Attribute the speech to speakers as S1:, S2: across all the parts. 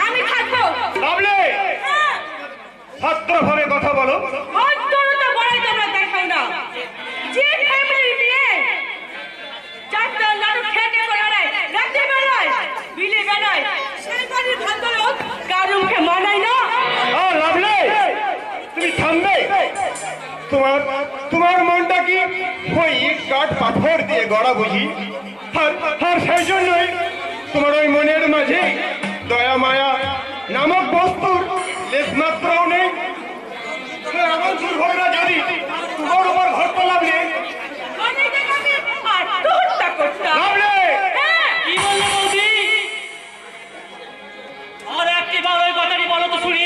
S1: আমি থাকবো।
S2: ভদ্রভাবে কথা বলো।
S1: ভদ্রতা বলাই তোমরা দেখাও না। যে ফ্যামিলি নিয়ে চারটা লাড়ু খেতে বেড়ায়, রাতে বেড়ায়, বিলে বেড়ায়, সেই বাড়ির ভদ্রলোক কারো মুখে মানায় না।
S2: লাভলে, তুমি থামবে? তোমার মনটা কি ওই ইট কাঠ পাথর দিয়ে গড়া বুঝি? আর সেই জন্যই তোমার ওই মনের মাঝে দয়া মায়া নামক বস্তুর লেশ মাত্রাও নেই। এমন দুর্ঘটনা যদি তোমার উপর ঘটতে লাগলে
S1: আত্মহত্যা করতাম।
S3: কি বললে বৌদি? আর একটি বার ওই কথাটি বলো তো শুনি।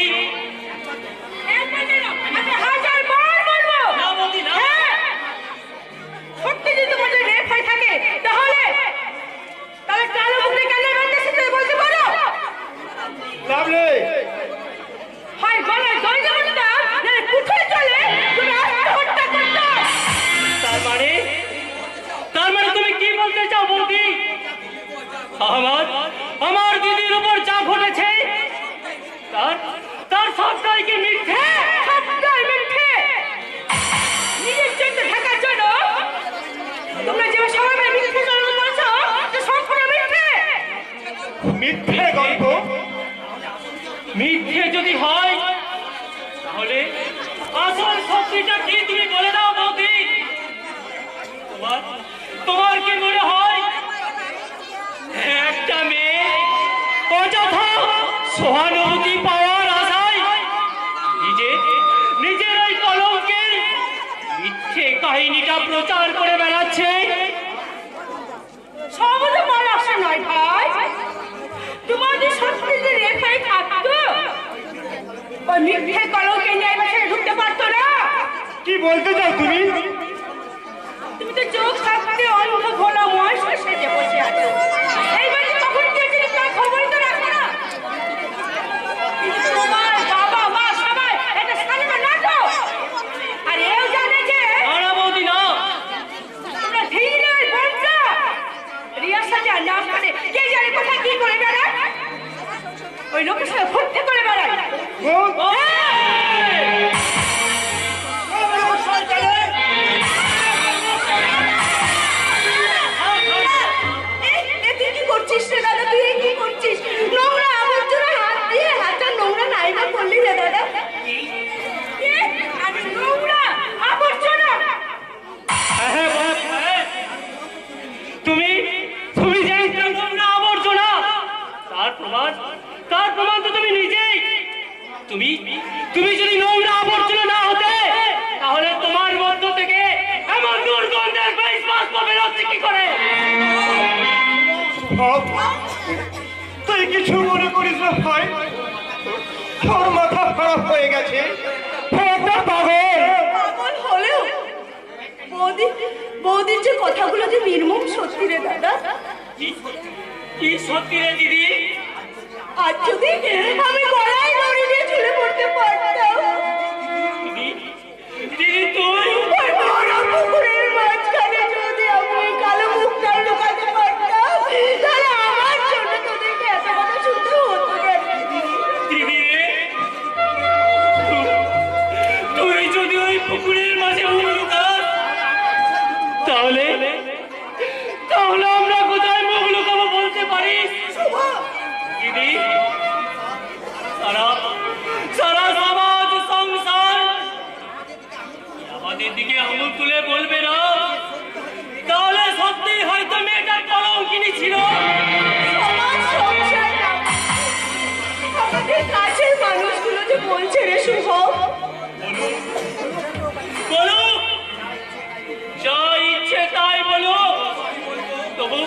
S1: আমি হাজার বার বলবো।
S3: না বৌদি না।
S1: সত্যি যদি তোমাদের রেপ হয়ে থাকে তাহলে কালো মুখে কেন বলতেছে বলতে পারো?
S2: লাভলে,
S1: হয় গলায় দড়ি দিয়ে বলতাম, না কুঠে চলে তুমি আত্মহত্যা করতাম।
S3: তার মানে তুমি কি বলতে চাও বৌদি? আমার দিদির উপর যা ঘটেছে তার সবটাই কি মিথ্যে?
S1: সবটাই মিথ্যে। নিজের চরিত্র ঢাকার জন্য তোমরা যে সবাই মিথ্যে জন্ম করেছো, এটা সম্পূর্ণ মিথ্যে।
S2: মিথ্যে গল্প।
S3: মিথ্যে যদি হয় তাহলে আসল সত্যিটা কি তুমি বলে দাও বৌদি। তোমার কি মনে হয় একটা মেয়ে অযথা সহানুভূতি পাওয়ার আশায় নিজের ওই কলঙ্কের মিথ্যে কাহিনীটা প্রচার করে বেড়াচ্ছে?
S1: সহজে মনে আসে নয় ভাই। তোমাদের সত্যি যে রেখায় থাকতো, ওই মিথ্যে কলঙ্কে নিয়ে বাসায় ঢুকতে পারতো না।
S2: কি বলতে চাও তুমি?
S1: তুমি তো চোখ থাকতে অন্ধ ঘোলা মহেশ সেজে বসে আছো। এই বাড়িতে কখন কে যদি তার খবরই তো রাখো না। কিন্তু তোমার বাবা মা সবাই এটা সালিমা নাটক। আর এও জানে যে
S3: না বৌদি না।
S1: তোমরা ধীরে বন্ধা রিয়ার সাথে আর নাম করে কে জানে কোথায় কি করে বেড়ায়। ওই লোকের সাথে ফুর্তি করে বেড়ায়। তুই কি করছিস রে দাদা? তুই কি করছিস? নোংরা আবর্জনা হাত দিয়ে হাতটা নোংরা নাইবা করলি রে দাদা। আমি নোংরা আবর্জনা?
S3: তুমি যে নোংরা আবর্জনা তার প্রমাণ তো তুমি নিজেই। তুমি যদি নোংরা আবর্জনা না হতে তাহলে তোমার মধ্য থেকে এমন দুর্গন্ধের ফেস মাস্ক বেরোচ্ছে কি করে?
S2: তুই কিছু মনে করিস না ভাই, তোর মাথা খারাপ হয়ে গেছে।
S1: পাগল হলেও বৌদির যে কথাগুলো যে নির্মম সত্যি রে দাদা।
S3: কি সত্যি রে দিদি?
S1: আর যদি আমি গলায় দড়ি দিয়ে ঝুলে পড়তে পারতাম,
S3: দিদি তুই
S1: ওই বড় পুকুরের মাঝখানে যদি আমি ওই কালো মুখটা লুকাতে পারতাম, তাহলে আমার জন্য তোদেরকে এত কথা শুনতে হতো না।
S3: দিদি রে, তুই যদি ওই পুকুরের মাঝে লুকাস তাহলে আমরা কোথায় মুখ লুকাবো বলতে পারিস? দিদি, সারা সমাজ সংসার আমাদের দিকে আঙুল তুলে বলবে না, তাহলে সত্যি হয়তো মেয়েটার কলঙ্কিনী ছিল।
S1: সমাজ সংসার না, আমাদের কাছের মানুষগুলো যে বলছে রে শুভ,
S3: বলো, যা ইচ্ছে তাই বলো, তবু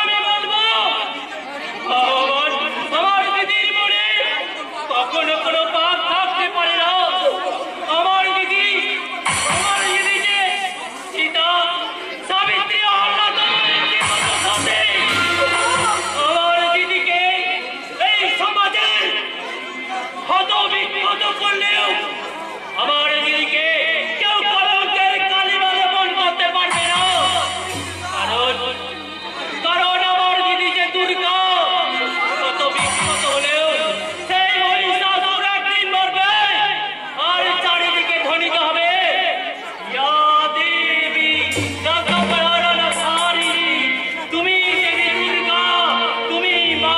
S3: আমি বলবো আমার দিদির মনে কখনো কোনো পাপ থাকতে পারে না। আমার দিদি যে সীতা সাবিত্রী আমার দিদিকে এই সমাজের হত বিক্ষত করলেও আমার দিদিকে কেউ কলঙ্কের কালিমা লেপন করতে পারবে না। কারণ জগৎ সারিণী, তুমি দেবী দুর্গা, তুমি মা।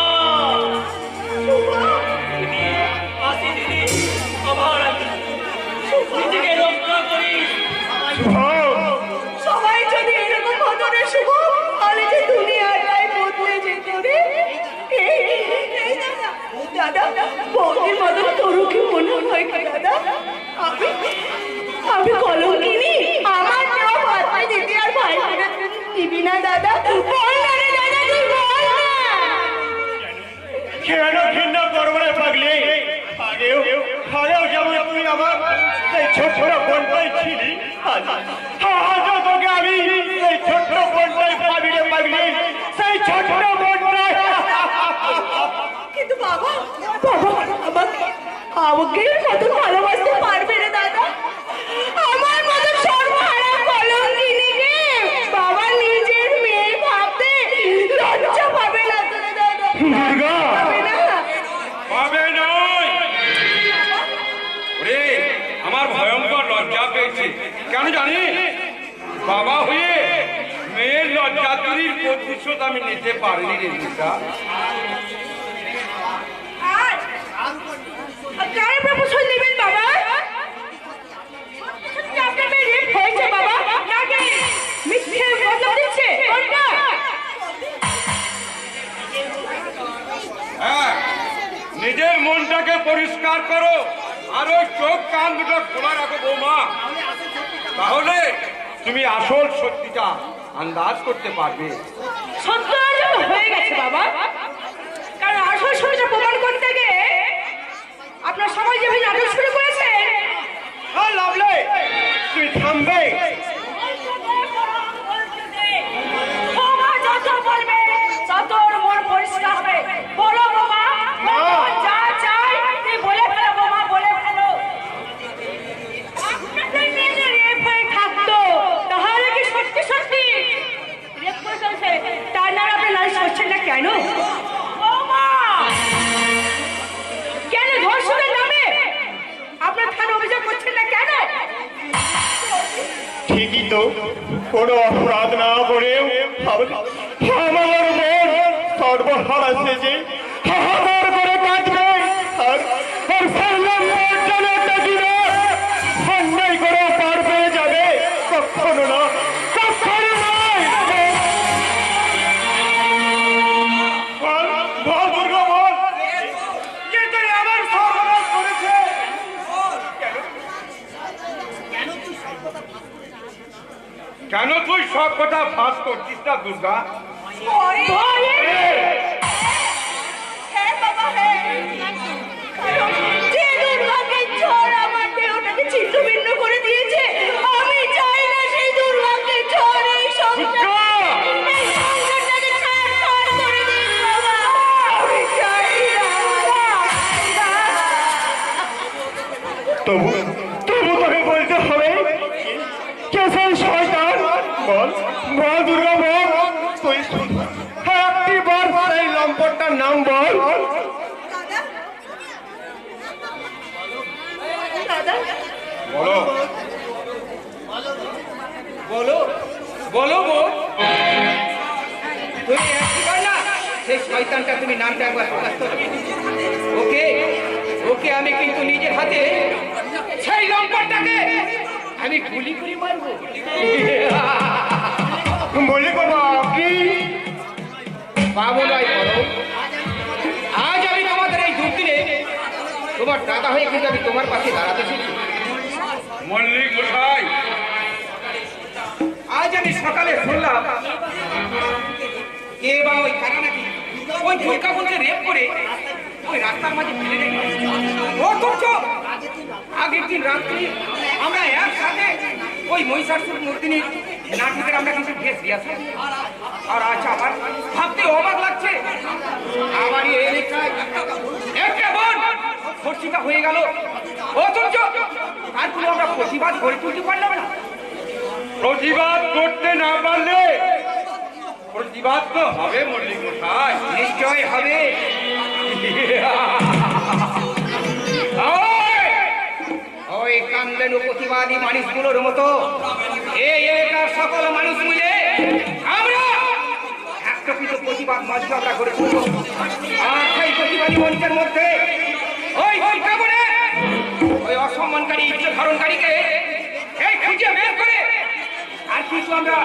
S3: দিদি, আসি দিদি, আবার আসি। নিজেকে রক্ষা করিস।
S1: সবাই যদি এরকম হতো রে শুভ, তাহলে যে দুনিয়াটাই বদলে যেত রে। এই দাদা, বৌদির মতন তরুকে মনে হয় কি দাদা? আমি কলঙ্কিনী, আমার নেওয়া ভাতা দিদি আর ভাই বোনের দিবি না দাদা? বল না রে দাদা, তুই বল না।
S2: কেন ঘৃণা করবো রে পাগলি? আগেও যেমন তুই আমার সেই ছোট্ট বোনটাই ছিলি, আজও তোকে আমি সেই ছোট্ট বোনটাই ভাবি রে পাগলি, সেই ছোট্ট বোনটাই।
S1: কিন্তু বাবা আমাকে কত ভালোবাসতে পারবে রে দাদা? আমার মতো সর্বহারা কলঙ্কিনীকে বাবা নিজের মেয়ে ভাবতে লজ্জা পাবে না তো রে দাদা?
S2: দুর্গা
S1: পাবে না?
S4: পাবে নয়। ওরে, আমার ভয়ঙ্কর লজ্জা পেয়েছে। কেন জানি? বাবা হয়ে মেয়ের লজ্জাতুরির প্রতিশোধ আমি নিতে পারিনি রে দুর্গা।
S1: কার প্রপোজাল নেবেন বাবা? সত্যি আপনার মেয়ে রেপ হয়েছে বাবা, নাকি মিথ্যে কথা দিচ্ছে? কোনটা?
S4: হ্যাঁ, নিজের মনটাকে পরিষ্কার করো, আর ওই চোখ কান দুটো খোলা রাখো বৌমা। তাহলে তুমি আসল সত্যিটা আন্দাজ করতে পারবে।
S1: সত্য যখন হয়ে গেছে বাবা, কারণ আসল সত্যটা প্রমাণ করতে গিয়ে আপনার সবাই যেভাবে নাটক শুরু করেছে।
S2: লাভলে, তুই থামবে?
S1: বাবা যত বলবে তত ওর মন পরিষ্কার হবে। বলো বাবা, যা চাই তুই বলে ফেলো বাবা, বলে ফেলো। আপনাদের মেয়ে যে রেপ হয়ে থাকতো, তাহলে কি সত্যি সত্যি রেপ করে ফেলছে? তার নাম আপনি নালিশ করছেন না কেন? বাবা, কেন ধর্ষণের নামে আপনার থানা অভিযোগ করছেন না কেন?
S2: ঠিকই তো, কোনো অপরাধ না করেও আমার বোন সর্বহারা সেজে হাহাকার করে কাঁদবে, আর সারলাম যেন একটা দিনে অন্যায় করে পার পেয়ে যাবে। কখনো না, কখনো নয়। বল বল দুর্গা, বল কে তুই আমার সর্বনাশ করেছে?
S4: কেন তুই সব কথা ফাঁস করছিস না দুর্গা?
S1: হ্যাঁ বাবা, হ্যাঁ। কারণ যে দুর্ভাগ্যের ঝড় আমার দেহটাকে ছিন্নভিন্ন করে দিয়েছে, আমি চাই না সেই দুর্ভাগ্যের ঝড় এই সংসারটাকে ছাড় করে দিন বাবা। আমি চাই না।
S2: তবু তোকে বলতে হবে, কে সেই শয়তান? বল বল দুর্গা, বল তুই একটি বার সেই লম্পটটার নাম বল।
S1: দাদা,
S4: বলো
S5: বলো বলো গো, তুমি একবার না সেই শয়তানটা তুমি নামটা একবার প্রকাশ করো। ওকে ওকে আমি কিন্তু নিজের হাতে সেই লম্পটটাকে আমি গুলি করে মারবো।
S2: বলি বাবা কি
S5: বাবু নয় বলো, আজ আমি তোমাদের এই দুর্দিনে তোমার দাদা হয়ে কিন্তু আমি তোমার পাশে দাঁড়াতে এসেছি।
S4: মল্লিক মশাই,
S5: আজ আমি সকালে শুনলাম কে বা ওই কারা নাকি ওই দুর্গা বলতে রেপ করে ওই রাস্তার মাঝে ফেলে রেখে অথচ আগের দিন রাত্রি আমরা একসাথে ওই মহিষাসুর মূর্তিনির নাটকের আমরা কিন্তু ড্রেস দিয়েছি। আর আজ আবার ভাবতে অবাক লাগছে, আমার এই এলাকায় একটা বোন ধর্ষিতা হয়ে গেল, অথচ তারপরে আমরা প্রতিবাদ গড়ে তুলতে পারলাম না।
S4: প্রতিবাদ করতে না পারলে প্রতিবাদ তো হবে মল্লিক মশাই।
S5: নিশ্চয় হবে। ওই ওই কান্দানু প্রতিবাদী মানুষগুলোর মতো এই এলাকার সকল মানুষ মিলে আমরা একটা কিছু প্রতিবাদ মঞ্চ আমরা গড়ে তুলব। আর সেই প্রতিবাদী মঞ্চের মধ্যে ওই বৈকাবনে ওই অসম্মানকারী ইচ্ছে ধারণকারীকে এই খুঁজে বের করে আর কিছু আমরা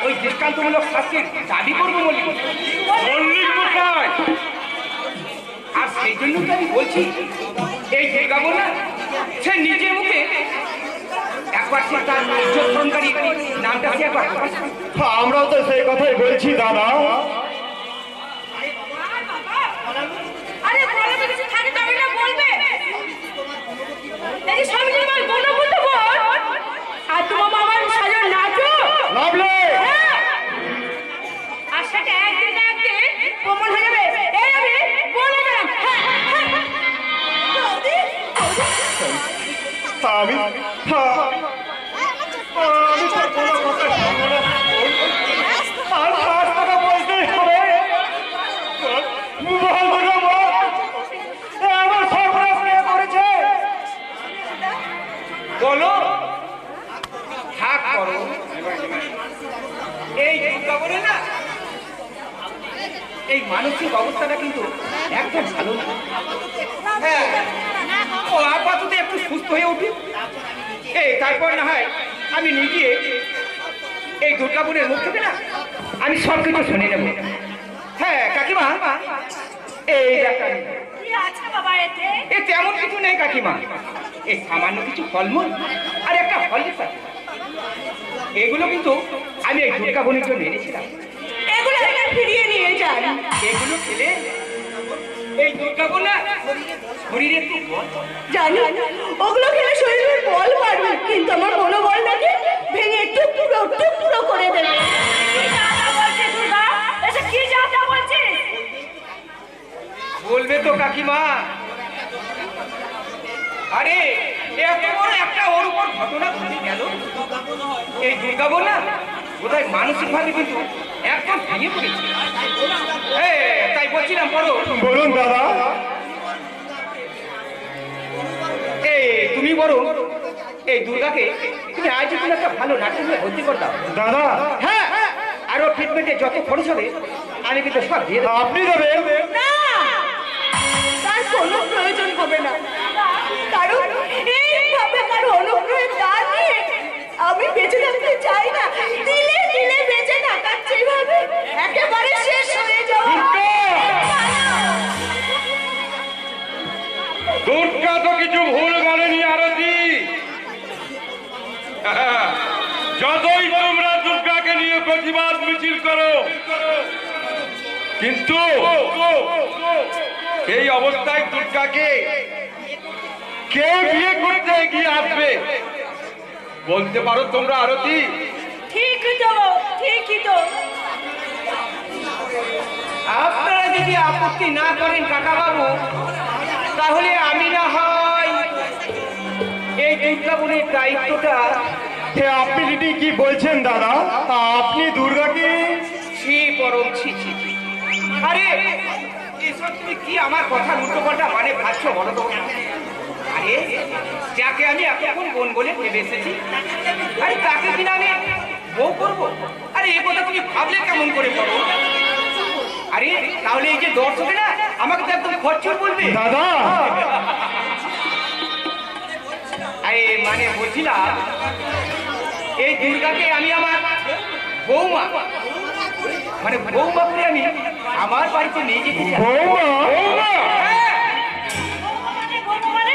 S5: ওই দৃষ্টান্তমূলক শাস্তির দাবি করবো মল্লিক মশাই। আর সেই জন্য তো আমি বলছি এই বৈকাবন না সে নিজের মুখে একবার সে তার ইজ্জত ধারণকারী নামটা সে একবার
S2: আমরাও তো সেই কথাই বলছি দাদা।
S1: আরে বলো তো কিছু থাকে তবে না বলবে। এই স্বামীজির মাল বলো বলতে বল। আর তোমার মামার সাজার নাচো।
S2: লাভলে
S1: হ্যাঁ। আর সেটা একদিন না একদিন প্রমাণ হয়ে যাবে। এই আমি বলে দিলাম। হ্যাঁ, হ্যাঁ, হ্যাঁ। বৌদি, বৌদি।
S2: আমি আমি তো কোনো কথা শুনবো না। আর পাঁচ টাকা বলতেই হবে। বলবো না বল। আমার সর্বনাশ কে করেছে?
S5: বলো থাক করো। এই বলে না এই মানসিক অবস্থাটা কিন্তু একদম ভালো না। হ্যাঁ ও আপাতত একটু সুস্থ হয়ে উঠি তারপর না হয় আমি নিজে এই দুর্গাপুরের মুখ থেকে না আমি সব কিছু শুনে নেব। হ্যাঁ কাকিমা এই একটা
S1: কি আছে বাবা এতে?
S5: এ তেমন কিছু নেই কাকিমা, এই সামান্য কিছু ফলমূল আর একটা হলদিস আছে। এগুলো কিন্তু আমি এই দুর্গা বোনের জন্য এনেছিলাম।
S1: এগুলো এখানে ফিরিয়ে নিয়ে যান।
S5: এগুলো খেলে এই দুর্গা বোন না শরীরে একটু বল
S1: জানি ওগুলো খেলে শরীরের বল বাড়বে, কিন্তু আমার মনোবল নাকি ভেঙে টুকরো টুকরো করে দেবে। কি যা বলছিস দুর্গা? এসে কি যা বলছিস?
S5: বলবে তো কাকিমা। আরে এত বড় একটা ওর উপর ঘটনা ঘটে গেল। এই দুর্গা বোন না বোধহয় মানসিক ভাবে কিন্তু একদম ভেঙে পড়েছে। তাই বলছিলাম বড়
S2: বলুন দাদা।
S5: তুমি বড় এই দুর্গাকে তুমি আজ তুমি একটা ভালো নাটকে ভর্তি করতাম
S2: দাদা
S5: হ্যাঁ, আরো ট্রিটমেন্টে যত খরচ হবে আমি কিন্তু সব দিয়ে দেবো।
S2: আপনি দেবেন?
S1: না, তার কোনো প্রয়োজন হবে না, কারণ এইভাবে কারো অনুগ্রহের দান নিয়ে আমি বেঁচে থাকতে চাই না। দিলে দিলে বেঁচে থাকার যেভাবে একেবারে শেষ হয়ে যাওয়া।
S4: দুর্গা তো কিছু ভুল বলেনি আরতি। যতই তোমরা দুর্গাকে নিয়ে প্রতিবাদ মিছিল করো, কিন্তু এই অবস্থায় দুর্গাকে কে বিয়ে করতে এগিয়ে আসবে বলতে পারো তোমরা আরতি?
S1: ঠিকই তো, ঠিকই তো।
S5: আপনারা যদি আপত্তি না করেন কাকা বাবু, তাহলে আমি না হয় এই দুর্গা বোনের দায়িত্বটা।
S2: আপনি দিদি কি বলছেন দাদা? আপনি দুর্গাকে
S5: ছি পরম ছি ছি ছি। আরে এসব তুমি কি আমার কথা উল্টোপাল্টা মানে ভাবছো বলো তো? আরে যাকে আমি এতক্ষণ বোন বলে ভেবে এসেছি, আরে তাকে কিনা আমি বউ করবো? আরে এ কথা তুমি ভাবলে কেমন করে করো? আরে তাহলে এই যে দর্শকে না আমাকে তো একদম খরচর বলবে
S2: দাদা।
S5: আরে মানে বলছিলাম এই দুর্গাকে আমি আমার বৌমা মানে বৌমা করে আমি আমার বাড়িতে নিয়ে যেতে চাই।
S2: বৌমা?
S5: হ্যাঁ।
S1: মানে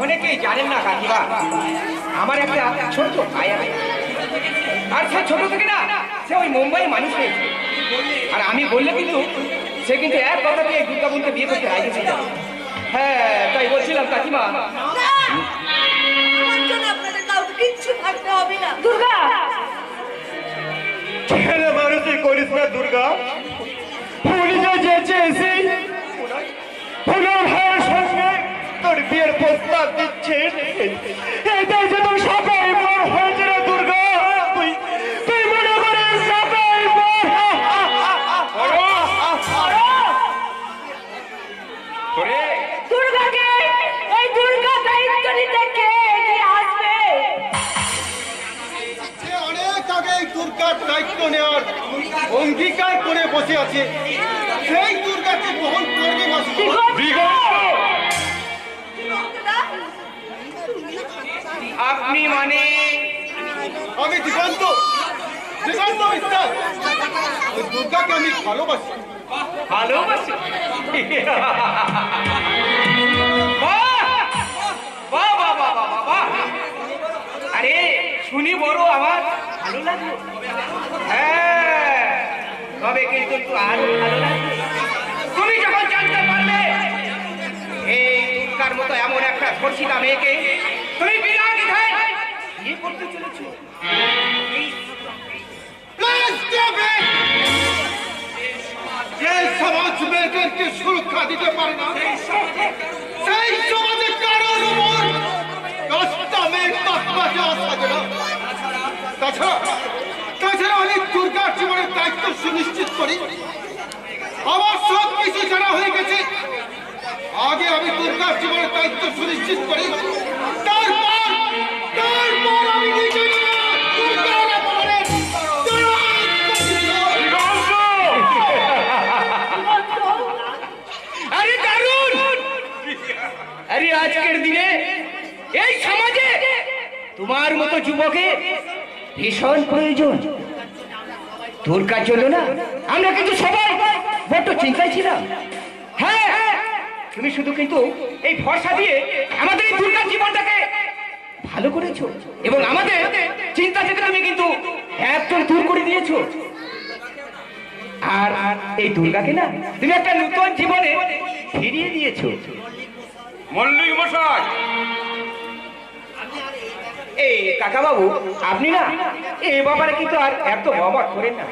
S5: অনেকেই জানেন না কাকিমা, আমার একটা ছোট ভাই আছে, আর সে ছোট থেকে না সে ওই মুম্বাই মানুষ হয়েছে। আর আমি বললে কিন্তু সে কিন্তু এক কথাতে এই দুর্গা বোনকে বিয়ে করতে রাজি ছিল। হ্যাঁ তাই বলছিলাম কাকিমা।
S1: আমার জন্য আপনাদের কাউকে কিচ্ছু ভাবতে হবে না। দুর্গা,
S2: ছেলে মানুষই করিস না দুর্গা। পুলিশে যেছে এসে পুনর ভাইয়ের সঙ্গে তোর বিয়ের প্রস্তাব দিচ্ছে। এটাই যে তোর সাপাই মোর হয়েছে না দুর্গা। তুই মনে করিস সাপাই মোর?
S1: দুর্গাকে এই
S2: দুর্গার দায়িত্ব নেওয়ার অঙ্গীকার করে বসে আছে, সেই দুর্গাকে গ্রহণ করবে মাসিমা।
S5: আপনি মানে
S2: আমি দিগন্ত দিগন্ত মিস্টার, ওই দুর্গাকে আমি ভালোবাসি।
S5: ভালোবাসি? বাহ! বাহ, বাহ, বাহ, বাহ, বাহ, বাহ! আরে শুনি বড় আমার ভালো লাগলো। হ্যাঁ, তবে কিন্তু একটু আরো ভালো লাগলো তুমি যখন জানতে পারলে এই দুর্গার মতো এমন একটা ধর্ষিতা মেয়েকে তুমি বিনা দ্বিধায় বিয়ে করতে চলেছো।
S2: যে সমাজ মেয়েদেরকে সুরক্ষা দিতে পারে না, সেই সমাজে কারোর উপর দশটা মেয়ে তৎপাশে আসা যায় না। তাছাড়া আমি দুর্গার জীবনের দায়িত্ব সুনিশ্চিত করি। আমার সব কিছু জানা হয়ে গেছে। আগে আমি দুর্গার জীবনের দায়িত্ব সুনিশ্চিত করি, তারপর আমি নিজে দুর্গার অপমানের
S5: আরে দারুণ! আরে আজকের দিনে এই সমাজে তোমার মতো যুবকের ভীষণ প্রয়োজন। দুর্গার জন্য না আমরা কিন্তু সবাই বড্ড চিন্তায় ছিলাম। হ্যাঁ, তুমি শুধু কিন্তু এই ভরসা দিয়ে আমাদের এই দুর্গার জীবনটাকে ভালো করেছো এবং আমাদের চিন্তা থেকে তুমি কিন্তু একদম দূর করে দিয়েছো। আর এই দুর্গাকে না তুমি একটা নতুন জীবনে ফিরিয়ে দিয়েছো।
S4: মল্লিক মশাই,
S5: এই কাকা বাবু, আপনি না এই ব্যাপারে কিন্তু আর এত অবাক করেন না।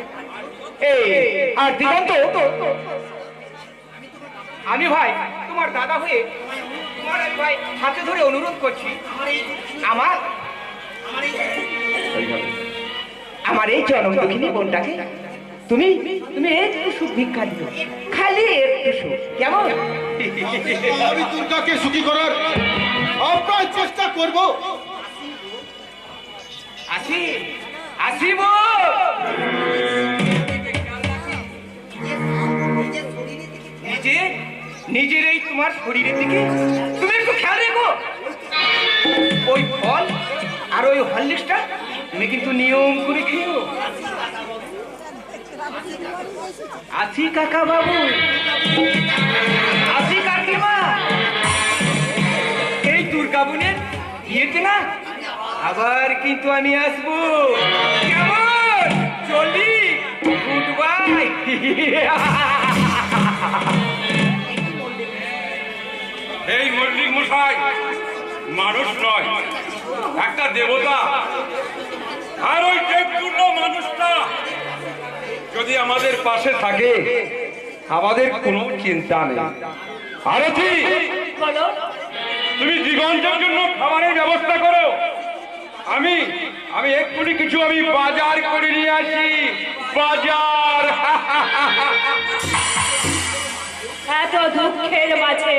S5: এই আর দিগন্ত, আমি ভাই তোমার দাদা হয়ে তোমার আমি ভাই হাতে ধরে অনুরোধ করছি, আমার এই জনম দুঃখিনী বোনটাকে তুমি তুমি একটু সুখ ভিক্ষা দিও, খালি একটু সুখ, কেমন?
S2: আমি দুর্গাকে সুখী করার আপ্রাণ চেষ্টা করব।
S5: আসিব। নিজের এই তোমার শরীরের দিকে তুমি একটু খেয়াল রেখো। ওই ফল আর ওই হরলিক্সটা তুমি কিন্তু নিয়ম করে খেও। আসি কাকা বাবু, আসি কাকিমা, এই দুর্গা বোনের বিয়েতে না আবার কিন্তু আমি আসবো, কেমন? চলি, গুড বাই।
S4: এই মল্লিক মশাই মানুষ নয়, একটা দেবতা। আর ওই দেবপূর্ণ মানুষটা যদি আমাদের পাশে থাকে, আমাদের কোনো চিন্তা নেই। আরতি,
S1: বলো।
S4: তুমি দিগন্তের জন্য খাবারের ব্যবস্থা করো। আমি এক্ষুনি কিছু বাজার করে নিয়ে আসি। বাজার।
S1: এত দুঃখের মাঝে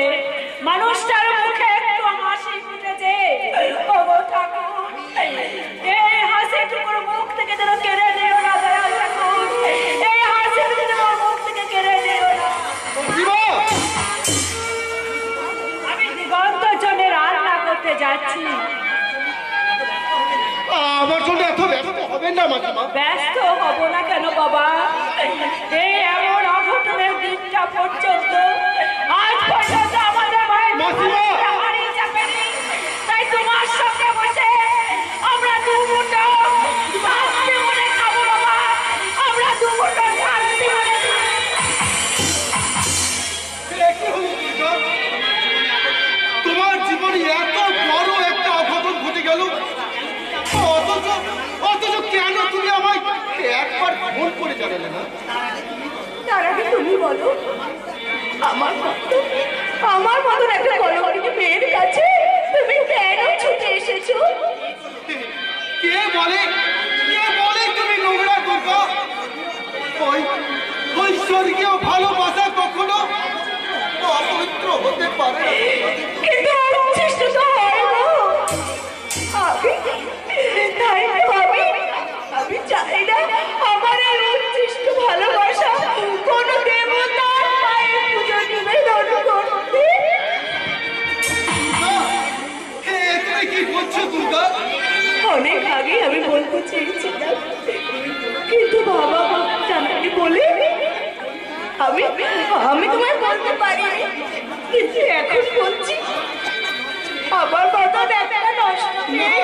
S1: মানুষটার মুখে একটু হাসি ফুটেছে। ওগো ঠাকুর, এই হাসিটুকুর মুখ থেকে যেন কেড়ে দিও না দয়াল ঠাকুর, এই হাসিটুকু যেন মুখ থেকে কেড়ে দিও না। আমি দিগন্তর জন্য রান্না করতে যাচ্ছি।
S2: আমার জন্য এত ব্যস্ত হবেন না মাসিমা।
S1: ব্যস্ত হব না কেন বাবা? এই এমন অঘটনের দিনটা পর্যন্ত আজ পর্যন্ত আমাদের মায়ের
S2: মাসিমা!
S1: হারিয়ে যাবেনি। তাই তোমার সঙ্গে বসে আমরা দুমুঠো শান্তি মনে খাবো বাবা, আমরা দুমুঠো শান্তি মনে খাবো।
S2: কি হলো দুর্গা? তোমার জীবনে এত বড় একটা অঘটন ঘটে গেল, অথচ কেন তুমি আমায় একবার ফোন করে জানালে না?
S1: তার আগে তুমি বলো, আমার মতন একটা কলঙ্কিনী মেয়ের কাছে তুমি কেন ছুটে এসেছো?
S2: কে বলে তুমি নোংরা দুর্গা? ওই স্বর্গীয় ভালোবাসা কখনো অপবিত্র হতে পারে না।
S1: কিন্তু অবশিষ্ট তো হয় না। আমি চাই না আমি আমি তোমায় বলতে পারিনি, কিন্তু এখন বলছি আমার বদন একটা নষ্ট নেই।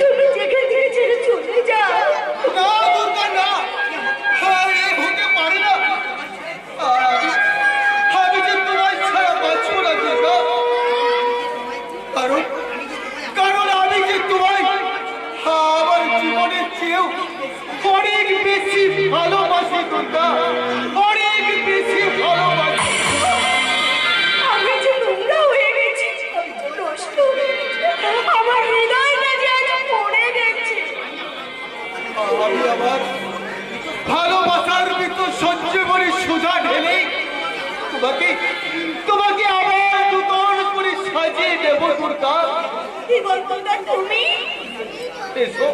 S1: তুমি যেখান থেকে ছেড়ে চলে যাও।
S6: না দুর্গা না, এ হতে পারে না। আমি যে তোমায় ছাড়া বাঁচবো না দুর্গা, কারণ কারণ আমি যে তোমায় আমার জীবনের চেয়েও অনেক বেশি ভালোবাসি দুর্গা, অনেক বেশি ভালোবাসি।
S1: আমি যে নোংরা হয়ে গেছি, আমি যে নষ্ট হয়ে গেছি, আমার হৃদয়টা যে আজ পড়ে গেছে।
S6: আমি আমার ভালোবাসার ভিতর সঞ্জীবনী সুধা ঢেলে তোমাকে তোমাকে আবার নূতন করে সাজিয়ে দেব দুর্গা।
S1: কি বলতো না তুমি?
S6: এসো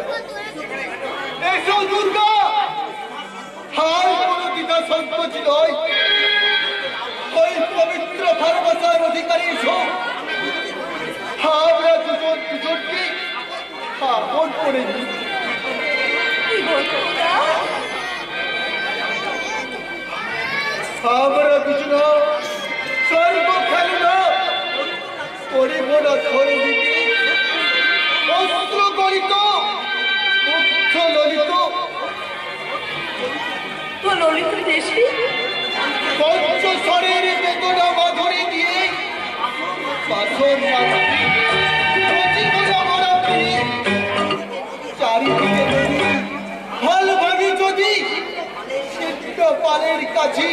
S6: এসো দুর্গা, আর কোনো দ্বিধা সংকোচ নয়, ওই পবিত্র ভালোবাসার অধিকারী এসো। আমরা দুজন দুজনকে আপন করে নিই।
S1: কি বলতো না?
S6: আমরা দুজন সর্বক্ষেত্র করিব না ধরে দিতে, অস্ত্র গলিত মুক্ত ললিত
S1: তো ললিত দেশে
S6: পঞ্চস্বরের বেদনা মাধুরী দিয়ে বাসন চারিদিকে ফল ভাবি যদি পালের কাছে